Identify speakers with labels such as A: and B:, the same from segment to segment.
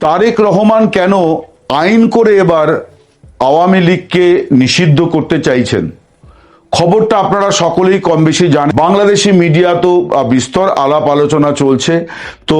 A: তারেক রহমান কেন আইন করে এবার আওয়ামী লীগকে নিষিদ্ধ করতে চাইছেন? খবরটা আপনারা সকলেই কম বেশি জানেন। বাংলাদেশি মিডিয়া তো বিস্তর আলাপ আলোচনা চলছে। তো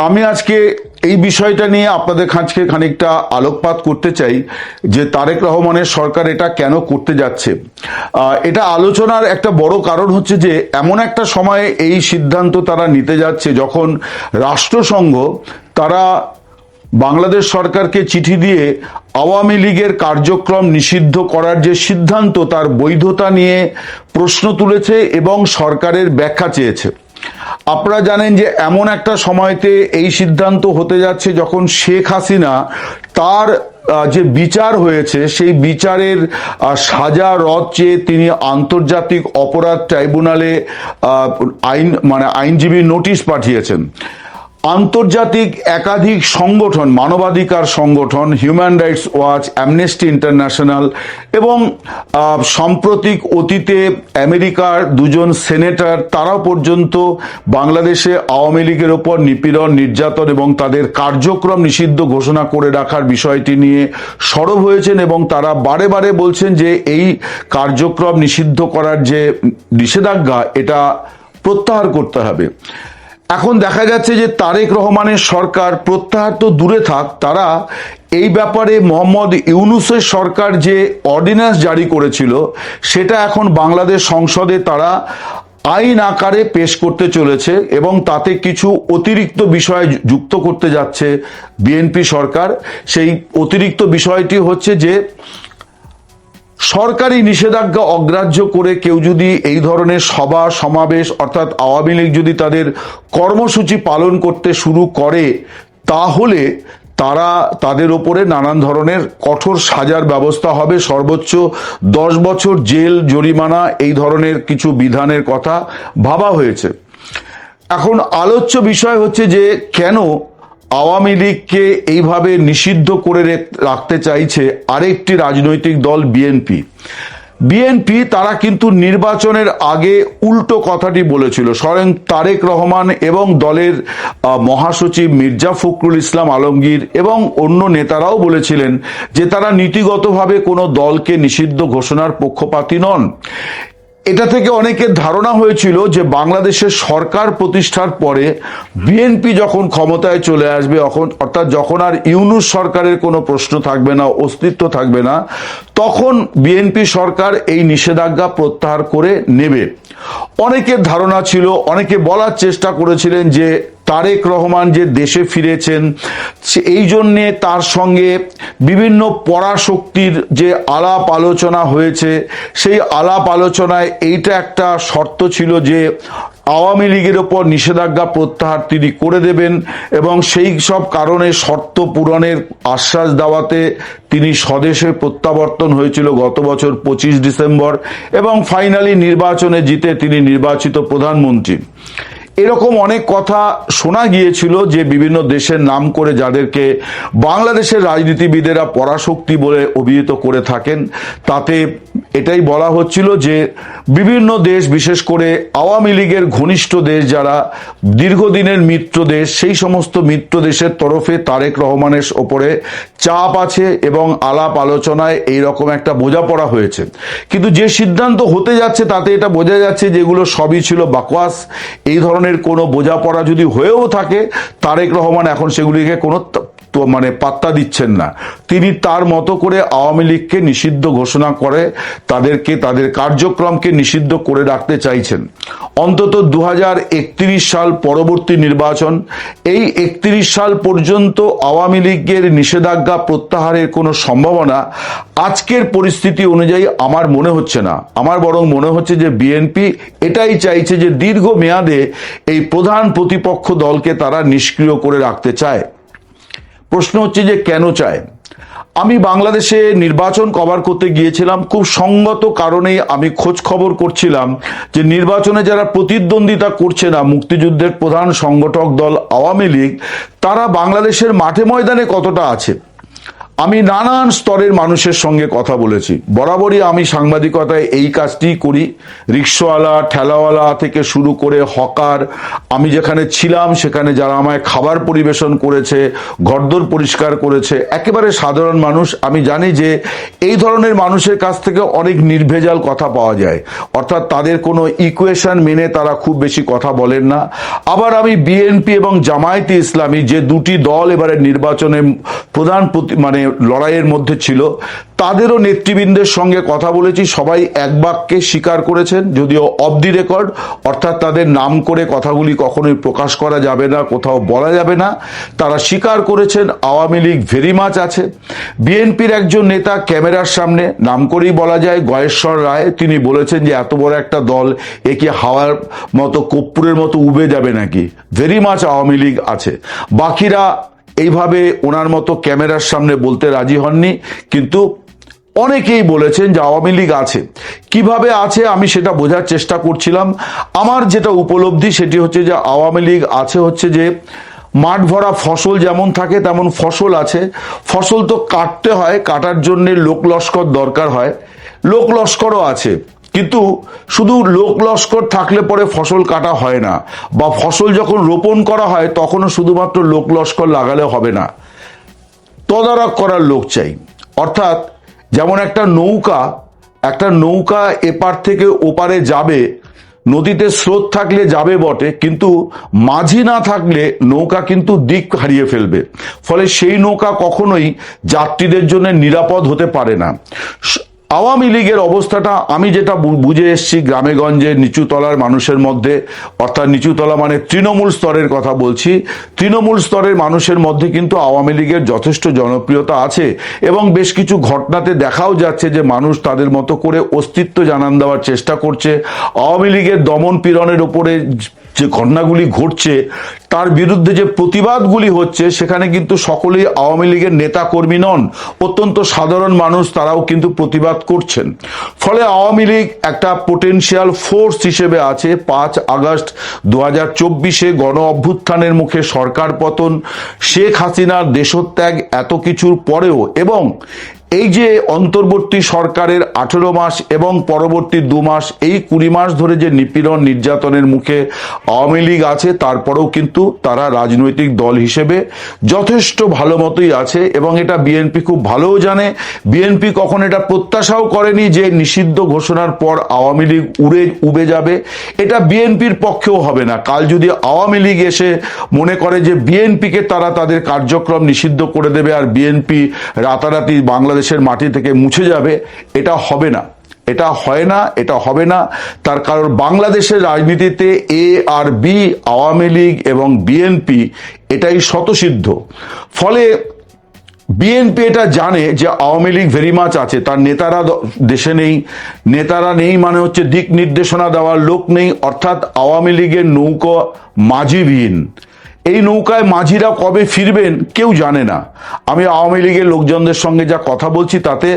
A: আমি আজকে এই বিষয়টা নিয়ে আপনাদের কাছে খানিকটা আলোকপাত করতে চাই যে তারেক রহমানের সরকার এটা কেন করতে যাচ্ছে। এটা আলোচনার একটা বড় কারণ হচ্ছে যে এমন একটা সময়ে এই সিদ্ধান্ত তারা নিতে যাচ্ছে যখন রাষ্ট্রসংঘ তারা বাংলাদেশ সরকারকে চিঠি দিয়ে আওয়ামী লীগের কার্যক্রম নিষিদ্ধ করার যে সিদ্ধান্ত তার বৈধতা নিয়ে প্রশ্ন তুলেছে এবং সরকারের ব্যাখ্যা চেয়েছে। আপনারা জানেন যে এমন একটা সময়তে এই সিদ্ধান্ত হতে যাচ্ছে যখন শেখ হাসিনা তার যে বিচার হয়েছে সেই বিচারের সাজা রদ চেয়ে তিনি আন্তর্জাতিক অপরাধ ট্রাইব্যুনালে আইনজীবী নোটিশ পাঠিয়েছেন। আন্তর্জাতিক একাধিক সংগঠন, মানবাধিকার সংগঠন, human rights watch, amnesty international এবং সাম্প্রতিক অতীতে আমেরিকার দুজন সেনেটর তারা পর্যন্ত বাংলাদেশে আওয়ামী লীগের ওপর নিপীড়ন, নির্যাতন এবং তাদের কার্যক্রম নিষিদ্ধ ঘোষণা করে রাখার বিষয়টি নিয়ে সরব হয়েছেন এবং তারা বারে বারে বলছেন যে এই কার্যক্রম নিষিদ্ধ করার যে নিষেধাজ্ঞা এটা প্রত্যাহার করতে হবে। এখন দেখা যাচ্ছে যে তারেক রহমানের সরকার প্রত্যাহার তো দূরে থাক, তারা এই ব্যাপারে মোহাম্মদ ইউনূসের সরকার যে অর্ডিন্যান্স জারি করেছিল সেটা এখন বাংলাদেশ সংসদে তারা আইন আকারে পেশ করতে চলেছে এবং তাতে কিছু অতিরিক্ত বিষয় যুক্ত করতে যাচ্ছে বিএনপি সরকার। সেই অতিরিক্ত বিষয়টি হচ্ছে যে সরকারি নিষেধাজ্ঞা অগ্রাহ্য করে কেউ যদি এই ধরনের সভা সমাবেশ অর্থাৎ আওয়ামী লীগ যদি তাদের কর্মসূচি পালন করতে শুরু করে তাহলে তাদের ওপরে নানান ধরনের কঠোর সাজার ব্যবস্থা হবে, সর্বোচ্চ 10 বছর জেল, জরিমানা এই ধরনের কিছু বিধানের কথা ভাবা হয়েছে। এখন আলোচ্য বিষয় হচ্ছে যে কেন আওয়ামী লীগকে এইভাবে নিষিদ্ধ করে রাখতে চাইছে আরেকটি রাজনৈতিক দল বিএনপি। তারা কিন্তু নির্বাচনের আগে উল্টো কথাটি বলেছিল। স্বয়ং তারেক রহমান এবং দলের মহাসচিব মির্জা ফখরুল ইসলাম আলমগীর এবং অন্য নেতারাও বলেছিলেন যে তারা নীতিগতভাবে কোনো দলকে নিষিদ্ধ ঘোষণার পক্ষপাতী নন। এটা থেকে অনেকের ধারণা হয়েছিল যে বাংলাদেশের সরকার প্রতিষ্ঠার পরে বিএনপি যখন ক্ষমতায় চলে আসবে, অর্থাৎ যখন আর ইউনূস সরকারের কোনো প্রশ্ন থাকবে না, অস্তিত্ব থাকবে না, তখন বিএনপি সরকার এই নিষেধাজ্ঞা প্রত্যাহার করে নেবে। অনেকের ধারণা ছিল, অনেকে বলার চেষ্টা করেছিলেন যে তারেক রহমান যে দেশে ফিরেছেন এই জন্যে তার সঙ্গে বিভিন্ন পরাশক্তির যে আলাপ আলোচনা হয়েছে সেই আলাপ আলোচনায় এইটা একটা শর্ত ছিল যে আওয়ামী লীগের ওপর নিষেধাজ্ঞা প্রত্যাহার তিনি করে দেবেন এবং সেই সব কারণে শর্ত পূরণের আশ্বাস দেওয়াতে তিনি স্বদেশে প্রত্যাবর্তন হয়েছিল গত বছর 25 ডিসেম্বর এবং ফাইনালি নির্বাচনে জিতে তিনি নির্বাচিত প্রধানমন্ত্রী। এরকম অনেক কথা শোনা গিয়েছিল যে বিভিন্ন দেশের নাম করে যাদেরকে বাংলাদেশের রাজনীতিবিদেরা পরাশক্তি বলে অভিহিত করে থাকেন, তাতে এটাই বলা হচ্ছিল যে বিভিন্ন দেশ, বিশেষ করে আওয়ামী লীগের ঘনিষ্ঠ দেশ যারা দীর্ঘদিনের মিত্র দেশ, সেই সমস্ত মিত্র দেশের তরফে তারেক রহমানের ওপরে চাপ আছে এবং আলাপ আলোচনায় এইরকম একটা বোঝাপড়া হয়েছে। কিন্তু যে সিদ্ধান্ত হতে যাচ্ছে তাতে এটা বোঝা যাচ্ছে যেগুলো সবই ছিল বাকওয়াস। এই ধরনের কোনো বোঝাপড়া যদি হয়েও থাকে তারেক রহমান এখন সেগুলিকে কোনো পাত্তা দিচ্ছেন না। তিনি তার মতো করে আওয়ামী লীগকে নিষিদ্ধ ঘোষণা করে তাদের কার্যক্রমকে নিষিদ্ধ করে রাখতে চাইছেন। অন্তত 2031 সাল পরবর্তী নির্বাচন, এই 31 সাল পর্যন্ত আওয়ামী লীগের নিষেধাজ্ঞা প্রত্যাহারের কোনো সম্ভাবনা আজকের পরিস্থিতি অনুযায়ী আমার মনে হচ্ছে না। আমার বরং মনে হচ্ছে যে বিএনপি এটাই চাইছে যে দীর্ঘ মেয়াদে এই প্রধান প্রতিপক্ষ দলকে তারা নিষ্ক্রিয় করে রাখতে চায়। প্রশ্ন হচ্ছে যে কেন চায়? আমি বাংলাদেশে নির্বাচন কভার করতে গিয়েছিলাম, খুব সঙ্গত কারণেই আমি খোঁজ খবর করছিলাম যে নির্বাচনে যারা প্রতিদ্বন্দ্বিতা করছে না, মুক্তিযুদ্ধের প্রধান সংগঠক দল আওয়ামী লীগ, তারা বাংলাদেশের মাঠে ময়দানে কতটা আছে। আমি নানান স্তরের মানুষের সঙ্গে কথা বলেছি। বরাবরই আমি সাংবাদিকতায় এই কাজটি করি। রিক্সাওয়ালা, ঠেলাওয়ালা থেকে শুরু করে হকার, আমি যেখানে ছিলাম সেখানে যারা আমায় খাবার পরিবেশন করেছে, ঘরদোর পরিষ্কার করেছে, একেবারে সাধারণ মানুষ। আমি জানি যে এই ধরনের মানুষের কাছ থেকে অনেক নির্ভেজাল কথা পাওয়া যায়, অর্থাৎ তাদের কোনো ইকুয়েশন মেনে তারা খুব বেশি কথা বলেন না। আবার আমি বিএনপি এবং জামায়াতে ইসলামী, যে দুটি দল এবারে নির্বাচনে প্রধান লড়াইয়ের মধ্যে ছিল, তাদেরও নেতৃবৃন্দের সঙ্গে কথা বলেছি। সবাই এক বাক্যে স্বীকার করেছেন, যদিও অফ দি রেকর্ড, অর্থাৎ তাদের নাম করে কথাগুলি কখনোই প্রকাশ করা যাবে না, কোথাও বলা যাবে না, তারা স্বীকার করেছেন আওয়ামী লীগ ভেরি মাচ আছে। বিএনপির একজন নেতা ক্যামেরার সামনে, নাম করেই বলা যায়, গয়েশ্বর রায়, তিনি বলেছেন যে এত বড় একটা দল এ কি হাওয়ার মতো, কর্পূরের মতো উবে যাবে নাকি? ভেরি মাচ আওয়ামী লীগ আছে। বাকিরা এইভাবে ওনার মতো ক্যামেরার সামনে বলতে রাজি হননি, কিন্তু অনেকেই বলেছেন যে আওয়ামী লীগ আছে। কিভাবে আছে আমি সেটা বোঝার চেষ্টা করছিলাম। আমার যেটা উপলব্ধি সেটি হচ্ছে যে আওয়ামী লীগ আছে হচ্ছে যে মাঠ ভরা ফসল যেমন থাকে তেমন ফসল আছে। ফসল তো কাটতে হয়, কাটার জন্য লোক লস্কর দরকার হয়, লোক লস্করও আছে। কিন্তু শুধু লোক লস্কর থাকলে পরে ফসল কাটা হয় না, বা ফসল যখন রোপণ করা হয় তখনও শুধুমাত্র লোক লস্কর লাগালে হবে না, তদারক করার লোক চাই। অর্থাৎ যেমন একটা নৌকা এপার থেকে ওপারে যাবে, নদীতে স্রোত থাকলে যাবে বটে, কিন্তু মাঝি না থাকলে নৌকা কিন্তু দিক হারিয়ে ফেলবে, ফলে সেই নৌকা কখনোই যাত্রীদের জন্য নিরাপদ হতে পারে না। আওয়ামী লীগের অবস্থাটা আমি যেটা বুঝে এসেছি গ্রামে গঞ্জে নিচুতলার মানুষের মধ্যে, অর্থাৎ নিচুতলা মানে তৃণমূল স্তরের কথা বলছি, তৃণমূল স্তরের মানুষের মধ্যে কিন্তু আওয়ামী লীগের যথেষ্ট জনপ্রিয়তা আছে, এবং বেশ কিছু ঘটনাতে দেখাও যাচ্ছে যে মানুষ তাদের মতো করে অস্তিত্ব জানান দেওয়ার চেষ্টা করছে। আওয়ামী লীগের দমন পীড়নের উপরে যে ঘটনাগুলি ঘটছে, তার বিরুদ্ধে যে প্রতিবাদগুলি হচ্ছে, সেখানে কিন্তু সকলেই আওয়ামী লীগের নেতা কর্মী নন, অত্যন্ত সাধারণ মানুষ, তারাও কিন্তু প্রতিবাদ করছেন। ফলে আওয়ামী লীগ একটা পোটেনশিয়াল ফোর্স হিসেবে আছে। 5 আগস্ট 2024 গণ অভ্যুত্থানের মুখে সরকার পতন, শেখ হাসিনার দেশত্যাগ, এত কিছুর পরেও, এবং এই যে অন্তর্বর্তী সরকারের 18 মাস এবং পরবর্তী 2 মাস, এই 20 মাস ধরে যে নিপীড়ন নির্যাতনের মুখে আওয়ামী লীগ আছে, তারপরেও কিন্তু তারা রাজনৈতিক দল হিসেবে যথেষ্ট ভালো মতোই আছে, এবং এটা বিএনপি খুব ভালোও জানে। বিএনপি কখন এটা প্রত্যাশাও করেনি যে নিষিদ্ধ ঘোষণার পর আওয়ামী লীগ উবে যাবে, এটা বিএনপির পক্ষেও হবে না। কাল যদি আওয়ামী লীগ এসে মনে করে যে বিএনপিকে তারা তাদের কার্যক্রম নিষিদ্ধ করে দেবে আর বিএনপি রাতারাতি বাংলাদেশের মাটি থেকে মুছে যাবে, এটা হবে না, এটা হয় না, এটা হবে না। তার কারণ বাংলাদেশের রাজনীতিতে এ আর বি, আওয়ামী লীগ এবং বিএনপি, এটাই স্বতঃসিদ্ধ। ফলে বিএনপি এটা জানে যে আওয়ামী লীগ ভেরি মাচ আছে, তার নেতারা দেশে নেই, নেতারা নেই মানে হচ্ছে দিক নির্দেশনা দেওয়ার লোক নেই, অর্থাৎ আওয়ামী লীগের নৌকা মাঝিবিহীন। এই নৌকায় মাঝিরা কবে ফিরবেন কেউ জানে না। আমি আওয়ামী লীগের লোকজনদের সঙ্গে যা কথা বলছি, তাতে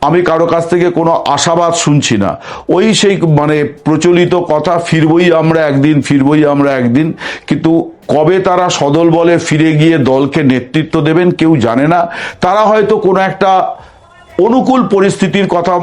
A: আমি কারো কাছ থেকে কোনো আশাবাদ শুনছি না। ওই সেই প্রচলিত কথা, ফিরবই আমরা একদিন, কিন্তু কবে তারা সদল বলে ফিরে গিয়ে দলকে নেতৃত্ব দেবেন কেউ জানে না। তারা হয়তো কোনো একটা অনুকূল পরিস্থিতির কথা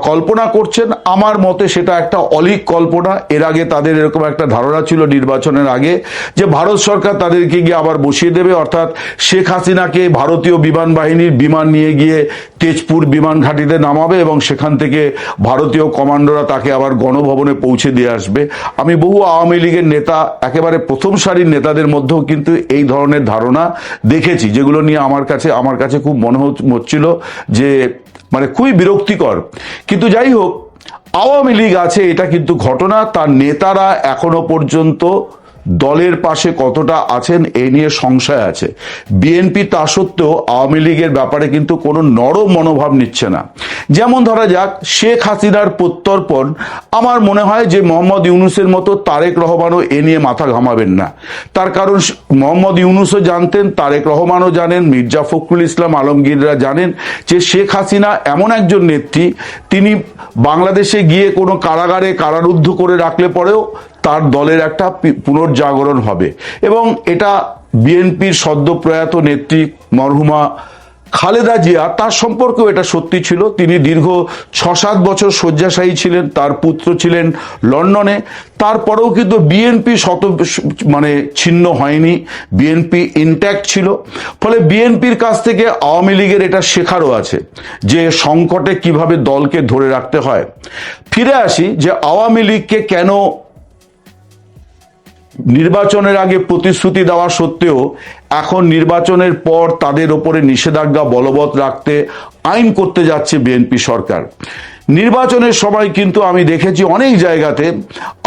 A: কল্পনা করছেন। আমার মতে সেটা একটা অলীক কল্পনা। এর আগে তাদের এরকম একটা ধারণা ছিল নির্বাচনের আগে, যে ভারত সরকার তাদেরকে গিয়ে আবার বসিয়ে দেবে, অর্থাৎ শেখ হাসিনাকে ভারতীয় বিমান বাহিনীর বিমান নিয়ে গিয়ে তেজপুর বিমান ঘাঁটিতে নামাবে এবং সেখান থেকে ভারতীয় কমান্ডোরা তাকে আবার গণভবনে পৌঁছে দিয়ে আসবে। আমি বহু আওয়ামী লীগের নেতা, একেবারে প্রথম সারির নেতাদের মধ্যেও কিন্তু এই ধরনের ধারণা দেখেছি, যেগুলো নিয়ে আমার কাছে খুব মনে হচ্ছিল যে খুবই বিরক্তিকর। কিন্তু যাই হোক, আওয়ামী লীগ আছে এটা কিন্তু ঘটনা। তার নেতারা এখনো পর্যন্ত দলের পাশে কতটা আছেন এ নিয়ে সংশয় আছে। বিএনপি তা সত্ত্বেও আওয়ামী লীগের ব্যাপারে কিন্তু কোনো নরম মনোভাব নিচ্ছে না। যেমন ধরা যাক, শেখ হাসিনার প্রত্যর্পণ, আমার মনে হয় যে মোহাম্মদ ইউনূসের মতো তারেক রহমানও এ নিয়ে মাথা ঘামাবেন না। তার কারণ মোহাম্মদ ইউনূসও জানতেন, তারেক রহমানও জানেন, মির্জা ফখরুল ইসলাম আলমগীররা জানেন যে শেখ হাসিনা এমন একজন নেত্রী, তিনি বাংলাদেশে গিয়ে কোনো কারাগারে কারারুদ্ধ করে রাখলে পরেও তার দলের একটা পুনর্জাগরণ হবে। এবং এটা বিএনপির সদ্য প্রয়াত নেত্রী মরহুমা খালেদা জিয়া, তার সম্পর্কেও এটা সত্যি ছিল। তিনি দীর্ঘ 6-7 বছর শয্যাশায়ী ছিলেন, তার পুত্র ছিলেন লন্ডনে। তারপরেও কিন্তু বিএনপি ছিন্ন হয়নি, বিএনপি ইনট্যাক্ট ছিল। ফলে বিএনপির কাছ থেকে আওয়ামী লীগের এটা শেখারও আছে যে সংকটে কিভাবে দলকে ধরে রাখতে হয়। ফিরে আসি যে আওয়ামী লীগকে কেন নির্বাচনের আগে প্রতিশ্রুতি দেওয়া সত্ত্বেও এখন নির্বাচনের পর তাদের ওপরে নিষেধাজ্ঞা বলবৎ রাখতে আইন করতে যাচ্ছে বিএনপি সরকার। নির্বাচনের সময় কিন্তু আমি দেখেছি অনেক জায়গাতে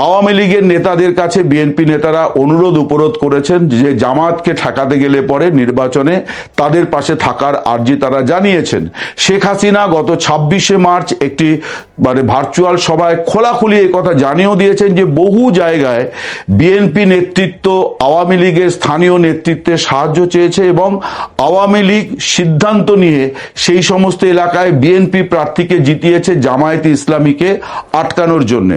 A: আওয়ামী লীগের নেতাদের কাছে বিএনপি নেতারা অনুরোধ উপরোধ করেছেন যে জামাতকে ঠেকাতে গেলে পরে নির্বাচনে তাদের পাশে থাকার আর্জি তারা জানিয়েছেন। শেখ হাসিনা গত 26শে মার্চ একটি ভার্চুয়াল সভায় খোলাখুলি এই কথা জানিয়েও দিয়েছেন যে বহু জায়গায় বিএনপি নেতৃত্ব আওয়ামী লীগের স্থানীয় নেতৃত্বের সাহায্য চেয়েছে এবং আওয়ামী লীগ সিদ্ধান্ত নিয়ে সেই সমস্ত এলাকায় বিএনপি প্রার্থীকে জিতিয়েছে জামায়াতে ইসলামীকে আটকানোর জন্য।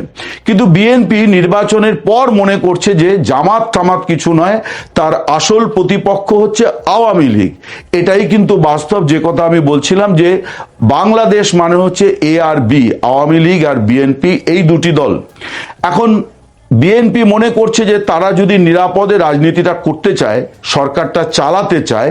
A: কিন্তু বিএনপি নির্বাচনের পর মনে করছে যে জামাত টামাত কিছু নয়, তার আসল প্রতিপক্ষ হচ্ছে আওয়ামী লীগ। এটাই কিন্তু বাস্তব, যে কথা আমি বলছিলাম যে বাংলাদেশ মানে হচ্ছে এ আর বি, আওয়ামী লীগ আর বিএনপি, এই দুটি দল। এখন বিএনপি মনে করছে যে তারা যদি নিরাপদে রাজনীতিটা করতে চায়, সরকারটা চালাতে চায়,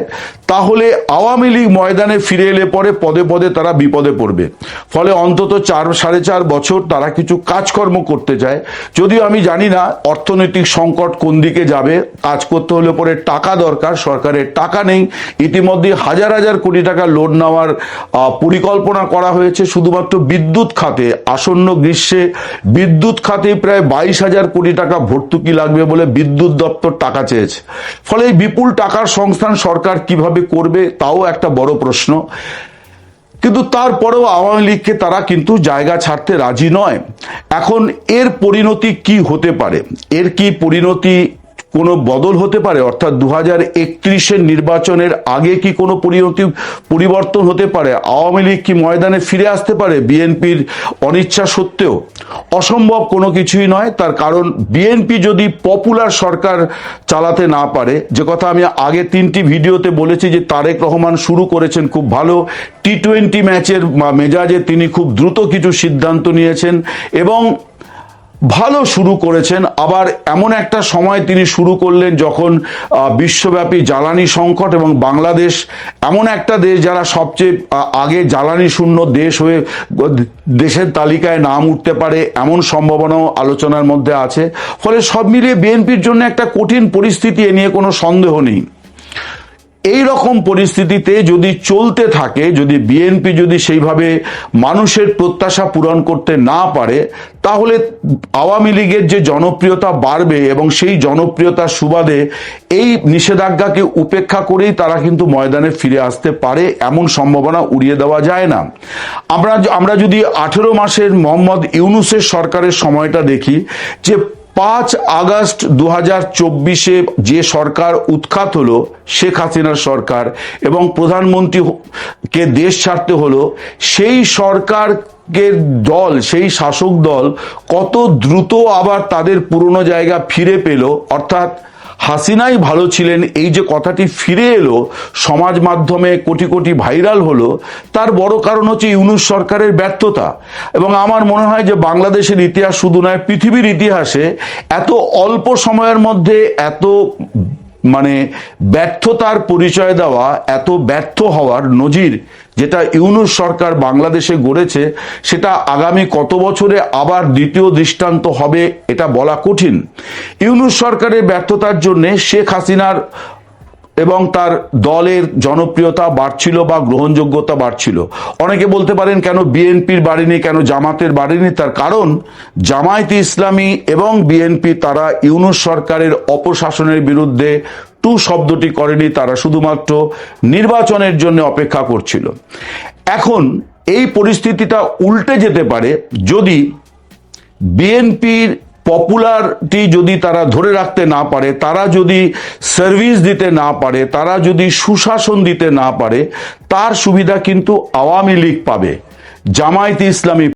A: তাহলে আওয়ামী লীগ ময়দানে ফিরে এলে পরে পদে পদে তারা বিপদে পড়বে। ফলে অন্তত 4-4.5 বছর তারা কিছু কাজকর্ম করতে চায়। যদিও আমি জানি না অর্থনৈতিক সংকট কোন দিকে যাবে, কাজ করতে হলে পরে টাকা দরকার, সরকারের টাকা নেই। ইতিমধ্যে হাজার হাজার কোটি টাকা লোন নেওয়ার পরিকল্পনা করা হয়েছে শুধুমাত্র বিদ্যুৎ খাতে। আসন্ন গ্রীষ্মে বিদ্যুৎ খাতে প্রায় 22,000 কোটি টাকা ভর্তুকি লাগবে বলে বিদ্যুৎ দপ্তর টাকা চেয়েছে। ফলে এই বিপুল টাকার সংস্থান সরকার কিভাবে করবে তাও একটা বড় প্রশ্ন। কিন্তু তারপরেও আওয়ামী লীগকে তারা কিন্তু জায়গা ছাড়তে রাজি নয়। এখন এর পরিণতি কি হতে পারে? এর কি পরিণতি কোনো বদল হতে পারে? অর্থাৎ 2031-এর নির্বাচনের আগে কি কোনো পরিবর্তন হতে পারে? আওয়ামী লীগ কি ময়দানে ফিরে আসতে পারে বিএনপির অনিচ্ছা সত্ত্বেও? অসম্ভব কোনো কিছুই নয়। তার কারণ বিএনপি যদি পপুলার সরকার চালাতে না পারে, যে কথা আমি আগে 3টি ভিডিওতে বলেছি যে তারেক রহমান শুরু করেছেন খুব ভালো, T20 ম্যাচের মেজাজে তিনি খুব দ্রুত কিছু সিদ্ধান্ত নিয়েছেন এবং ভালো শুরু করেছেন। আবার এমন একটা সময় তিনি শুরু করলেন যখন বিশ্বব্যাপী জ্বালানি সংকট এবং বাংলাদেশ এমন একটা দেশ যারা সবচেয়ে আগে জ্বালানি শূন্য দেশ হয়ে দেশের তালিকায় নাম উঠতে পারে এমন সম্ভাবনাও আলোচনার মধ্যে আছে। ফলে সব মিলিয়ে বিএনপির জন্য একটা কঠিন পরিস্থিতি, এ নিয়ে কোনো সন্দেহ নেই। এই রকম পরিস্থিতিতে যদি চলতে থাকে, যদি বিএনপি যদি সেইভাবে মানুষের প্রত্যাশা পূরণ করতে না পারে, তাহলে আওয়ামী লীগের যে জনপ্রিয়তা বাড়বে এবং সেই জনপ্রিয়তার সুবাদে এই নিষেধাজ্ঞাকে উপেক্ষা করেই তারা কিন্তু ময়দানে ফিরে আসতে পারে, এমন সম্ভাবনা উড়িয়ে দেওয়া যায় না। আমরা যদি 18 মাসের মোহাম্মদ ইউনূসের সরকারের সময়টা দেখি, যে 5 আগস্ট 2024-এ যে সরকার উৎখাত হলো, শেখ হাসিনার সরকার, এবং প্রধানমন্ত্রীকে দেশ ছাড়তে হলো, সেই সরকারকে দল, সেই শাসক দল কত দ্রুত আবার তাদের পুরনো জায়গা ফিরে পেল। অর্থাৎ হাসিনাই ভালো ছিলেন, এই যে কথাটি ফিরে এলো, সমাজ মাধ্যমে কোটি কোটি ভাইরাল হলো, তার বড় কারণ হচ্ছে ইউনূস সরকারের ব্যর্থতা। এবং আমার মনে হয় যে বাংলাদেশের ইতিহাস শুধু নয়, পৃথিবীর ইতিহাসে এত অল্প সময়ের মধ্যে এত ব্যর্থতার পরিচয় দেওয়া, এত ব্যর্থ হওয়ার নজির যেটা ইউনূস সরকার বাংলাদেশে গড়েছে, সেটা আগামী কত বছরে আবার দ্বিতীয় দৃষ্টান্ত হবে এটা বলা কঠিন। ইউনূস সরকারের ব্যর্থতার জন্য শেখ হাসিনার এবং তার দলের জনপ্রিয়তা বাড়ছিল বা গ্রহণযোগ্যতা বাড়ছিল। অনেকে বলতে পারেন কেন বিএনপির বাড়েনি, কেন জামাতের বাড়েনি? তার কারণ জামায়াতে ইসলামী এবং বিএনপি তারা ইউনূস সরকারের অপশাসনের বিরুদ্ধে টু শব্দটি করেনি, তারা শুধুমাত্র নির্বাচনের জন্য অপেক্ষা করছিল। এখন এই পরিস্থিতিটা উল্টে যেতে পারে যদি বিএনপির পপুলারিটি যদি তারা ধরে রাখতে না পারে, তারা যদি সার্ভিস দিতে না পারে, তারা যদি সুশাসন দিতে না পারে, তার সুবিধা কিন্তু আওয়ামী লীগ পাবে, জামায়াতে ইসলামী